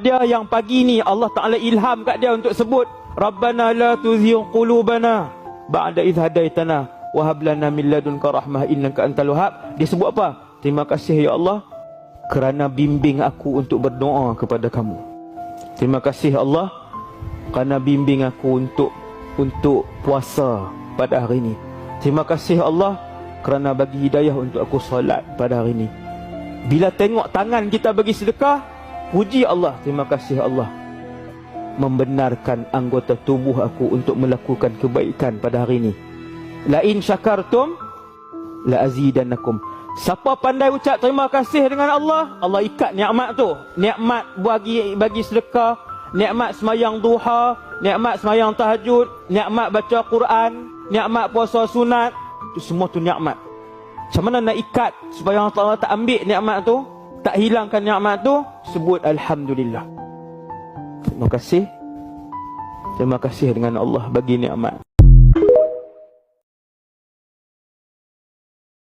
dia yang pagi ni Allah Ta'ala ilham kat dia untuk sebut Rabbana la tuzigh qulubana ba'da idh hadaitana wa hab lana min ladunka rahmah innaka antal wahhab. Dia sebut apa? Terima kasih ya Allah kerana bimbing aku untuk berdoa kepada kamu. Terima kasih Allah kerana bimbing aku untuk puasa pada hari ini. Terima kasih Allah kerana bagi hidayah untuk aku solat pada hari ini. Bila tengok tangan kita bagi sedekah, puji Allah, terima kasih Allah membenarkan anggota tubuh aku untuk melakukan kebaikan pada hari ini. La in syakartum la azidannakum. Siapa pandai ucap terima kasih dengan Allah, Allah ikat nikmat tu. Nikmat bagi sedekah, nikmat semayang duha, nikmat semayang tahajud, nikmat baca Quran, nikmat puasa sunat. Itu semua tu nikmat. Macam mana nak ikat supaya Allah tak ambil nikmat tu, tak hilangkan nikmat tu? Sebut alhamdulillah. Terima kasih. Terima kasih dengan Allah bagi nikmat.